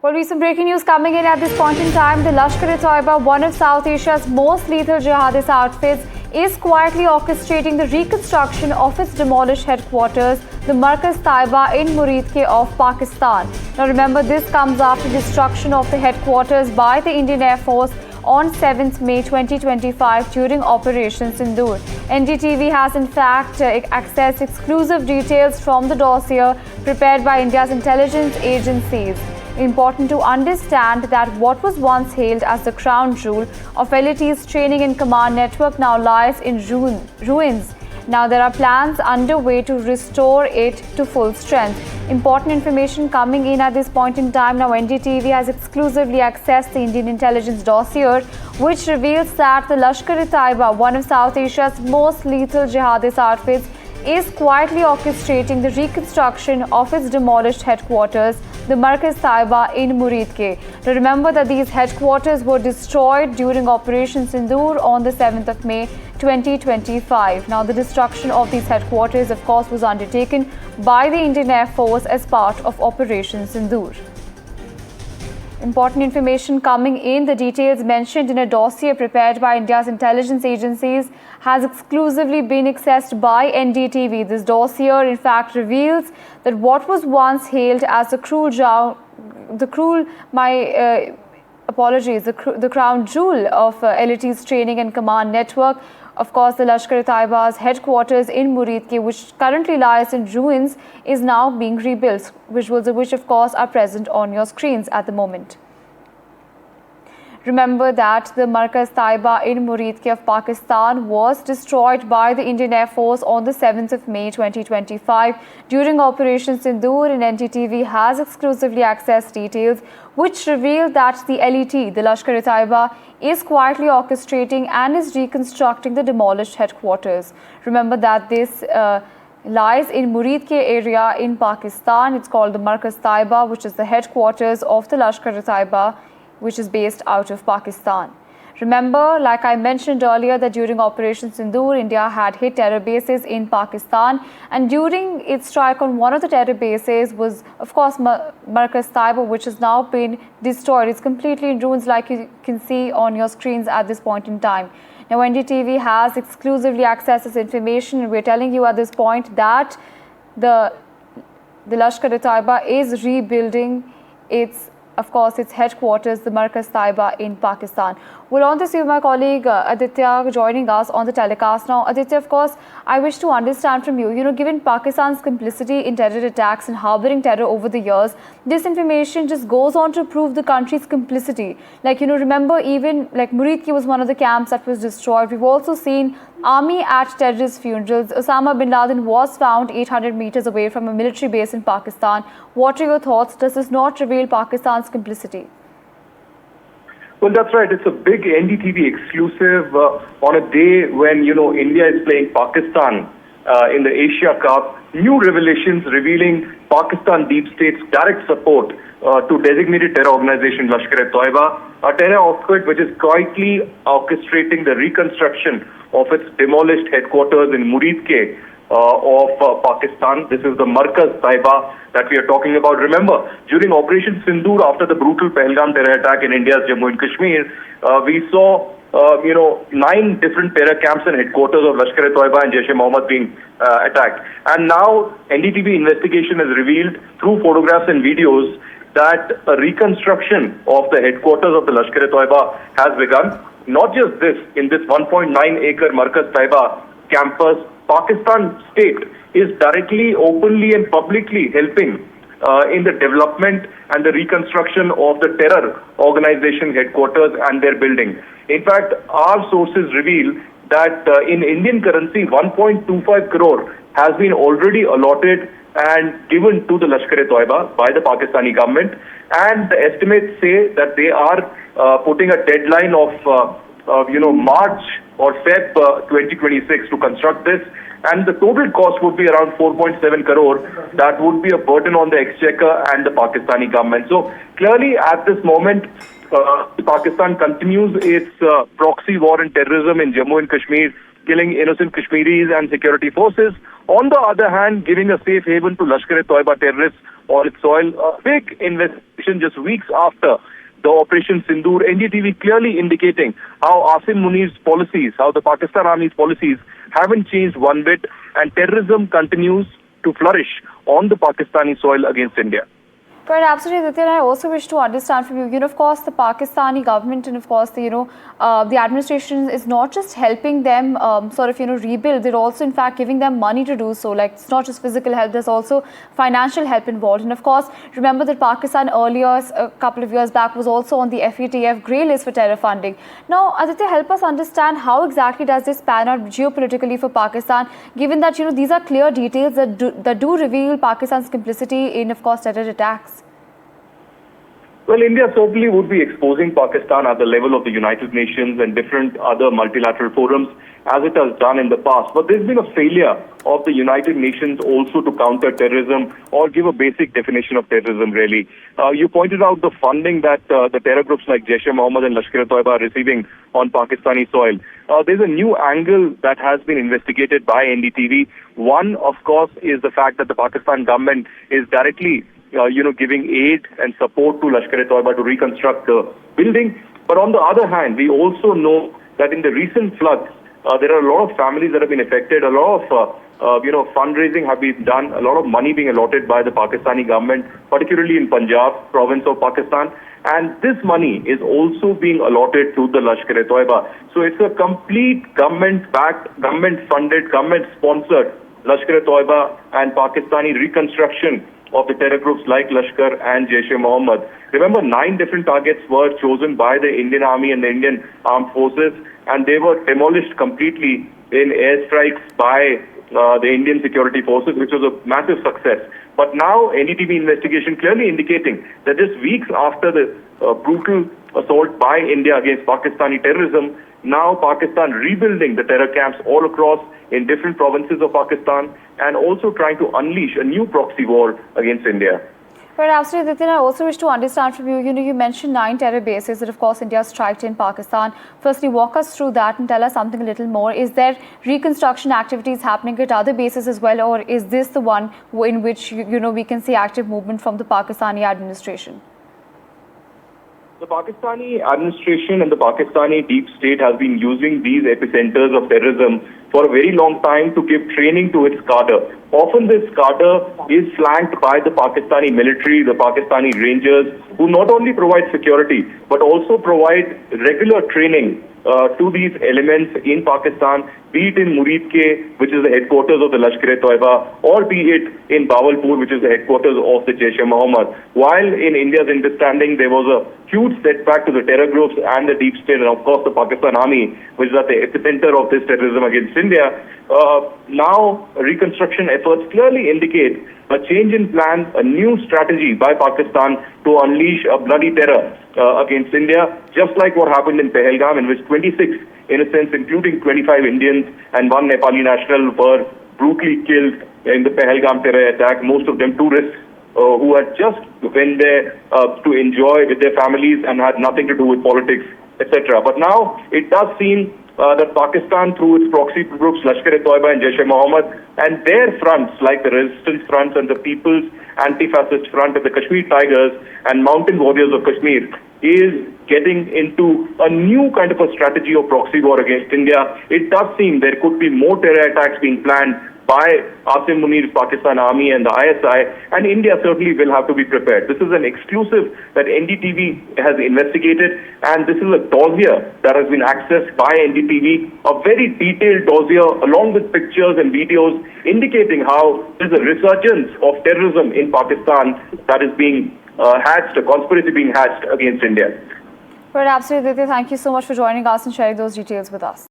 Well, recent breaking news coming in at this point in time. The Lashkar-e-Taiba, one of South Asia's most lethal jihadist outfits, is quietly orchestrating the reconstruction of its demolished headquarters, the Markaz Taiba in Muridke of Pakistan. Now remember, this comes after destruction of the headquarters by the Indian Air Force on 7th May 2025 during Operation Sindoor. NDTV has in fact accessed exclusive details from the dossier prepared by India's intelligence agencies. Important to understand that what was once hailed as the crown jewel of LAT's training and command network now lies in ruins. Now there are plans underway to restore it to full strength. Important information coming in at this point in time. Now NDTV has exclusively accessed the Indian intelligence dossier, which reveals that the Lashkar-e-Taiba, one of South Asia's most lethal jihadist outfits, is quietly orchestrating the reconstruction of its demolished headquarters, the Markaz Taiba in Muridke. Now remember that these headquarters were destroyed during Operation Sindoor on the 7th of May 2025. Now the destruction of these headquarters, of course, was undertaken by the Indian Air Force as part of Operation Sindoor. Important information coming in. The details mentioned in a dossier prepared by India's intelligence agencies has exclusively been accessed by NDTV. This dossier, in fact, reveals that what was once hailed as the crown jewel of LAT's training and command network, of course, the Lashkar-e-Taiba's headquarters in Muridke, which currently lies in ruins, is now being rebuilt. Visuals of which, of course, are present on your screens at the moment. Remember that the Markaz Taiba in Muridke of Pakistan was destroyed by the Indian Air Force on the 7th of May 2025 during Operation Sindoor, and NDTV has exclusively accessed details which reveal that the LET, the Lashkar-e-Taiba, is quietly orchestrating and is reconstructing the demolished headquarters. Remember that this lies in Muridke area in Pakistan. It's called the Markaz Taiba, which is the headquarters of the Lashkar-e-Taiba, which is based out of Pakistan. Remember, like I mentioned earlier, that during Operation Sindoor, India had hit terror bases in Pakistan, and during its strike on one of the terror bases was, of course, Markaz Taiba, which has now been destroyed. It's completely in ruins, like you can see on your screens at this point in time. Now, NDTV has exclusively accessed this information, and we're telling you at this point that the Lashkar-e-Taiba is rebuilding its headquarters, the Markaz Taiba in Pakistan. We'll on this with my colleague Aditya joining us on the telecast now. Aditya, of course, I wish to understand from you, given Pakistan's complicity in terror attacks and harboring terror over the years, this information just goes on to prove the country's complicity. Remember, even like Muridke was one of the camps that was destroyed. We've also seen army at terrorist funerals. Osama bin Laden was found 800 meters away from a military base in Pakistan. What are your thoughts? Does this not reveal Pakistan's complicity? Well, that's right. It's a big NDTV exclusive on a day when, India is playing Pakistan in the Asia Cup. New revelations revealing Pakistan deep state's direct support to designated terror organization Lashkar-e-Taiba, a terror outfit which is quietly orchestrating the reconstruction of its demolished headquarters in Muridke of Pakistan. This is the Markaz Taiba that we are talking about. Remember, during Operation Sindoor, after the brutal Pahalgam terror attack in India's Jammu and Kashmir, we saw 9 different terror camps and headquarters of Lashkar-e-Taiba and Jaish-e-Mohammed being attacked. And now NDTV investigation has revealed through photographs and videos that a reconstruction of the headquarters of the Lashkar-e-Taiba has begun. Not just this, in this 1.9-acre Markaz Taiba campus, Pakistan state is directly, openly and publicly helping in the development and the reconstruction of the terror organization headquarters and their building. In fact, our sources reveal that in Indian currency, 1.25 crore has been already allotted and given to the Lashkar-e-Taiba by the Pakistani government. And the estimates say that they are putting a deadline of March or Feb 2026 to construct this, and the total cost would be around 4.7 crore. That would be a burden on the exchequer and the Pakistani government. So clearly at this moment, Pakistan continues its proxy war and terrorism in Jammu and Kashmir, killing innocent Kashmiris and security forces. On the other hand, giving a safe haven to Lashkar-e-Taiba terrorists on its soil. A big investigation just weeks after the Operation Sindoor, NDTV clearly indicating how Asim Munir's policies, how the Pakistan Army's policies haven't changed one bit, and terrorism continues to flourish on the Pakistani soil against India. Right, absolutely, Aditya. I also wish to understand from you, of course, the Pakistani government and, of course, the administration is not just helping them rebuild. They're also, in fact, giving them money to do so. Like, it's not just physical help, there's also financial help involved. And, of course, remember that Pakistan earlier, a couple of years back, was also on the FATF grey list for terror funding. Now, Aditya, help us understand how exactly does this pan out geopolitically for Pakistan, given that, these are clear details that do reveal Pakistan's complicity in, of course, terror attacks. Well, India certainly would be exposing Pakistan at the level of the United Nations and different other multilateral forums, as it has done in the past. But there's been a failure of the United Nations also to counter terrorism or give a basic definition of terrorism, really. You pointed out the funding that the terror groups like Jaish-e-Mohammed and Lashkar-e-Taiba are receiving on Pakistani soil. There's a new angle that has been investigated by NDTV. One, of course, is the fact that the Pakistan government is directly giving aid and support to Lashkar-e-Taiba to reconstruct the building. But on the other hand, we also know that in the recent floods, there are a lot of families that have been affected. A lot of, fundraising have been done. A lot of money being allotted by the Pakistani government, particularly in Punjab province of Pakistan. And this money is also being allotted to the Lashkar-e-Taiba. So it's a complete government-backed, government-funded, government-sponsored Lashkar-e-Taiba and Pakistani reconstruction of the terror groups like Lashkar and Jaish-e-Mohammed. Remember, 9 different targets were chosen by the Indian Army and the Indian Armed Forces, and they were demolished completely in airstrikes by the Indian security forces, which was a massive success. But now, NDTV investigation clearly indicating that just weeks after the brutal assault by India against Pakistani terrorism, now Pakistan rebuilding the terror camps all across in different provinces of Pakistan and also trying to unleash a new proxy war against India. Right, absolutely, Nitin. I also wish to understand from you, you mentioned 9 terror bases that, of course, India striked in Pakistan. Firstly, walk us through that and tell us something a little more. Is there reconstruction activities happening at other bases as well, or is this the one in which, we can see active movement from the Pakistani administration? The Pakistani administration and the Pakistani deep state has been using these epicenters of terrorism for a very long time to give training to its cadre. Often this cadre is flanked by the Pakistani military, the Pakistani Rangers, who not only provide security, but also provide regular training to these elements in Pakistan, be it in Muridke, which is the headquarters of the Lashkar-e-Taiba, or be it in Bahawalpur, which is the headquarters of the Jaish-e-Mohammed. While in India's understanding, there was a huge setback to the terror groups and the deep state, and of course the Pakistan Army, which is at the epicenter of this terrorism against India. Now, reconstruction efforts clearly indicate a change in plan, a new strategy by Pakistan to unleash a bloody terror against India, just like what happened in Pahalgam, in which 26 innocents, including 25 Indians and 1 Nepali national, were brutally killed in the Pahalgam terror attack, most of them tourists who had just been there to enjoy with their families and had nothing to do with politics, etc. But now it does seem that Pakistan, through its proxy groups, Lashkar-e-Taiba and Jaish-e-Mohammed, and their fronts, like the Resistance Front and the People's Anti-Fascist Front and the Kashmir Tigers and Mountain Warriors of Kashmir, is getting into a new kind of a strategy of proxy war against India. It does seem there could be more terror attacks being planned by Asim Munir's Pakistan Army and the ISI, and India certainly will have to be prepared. This is an exclusive that NDTV has investigated, and this is a dossier that has been accessed by NDTV, a very detailed dossier along with pictures and videos indicating how there's a resurgence of terrorism in Pakistan that is being hatched, a conspiracy being hatched against India. Right, absolutely. Thank you so much for joining us and sharing those details with us.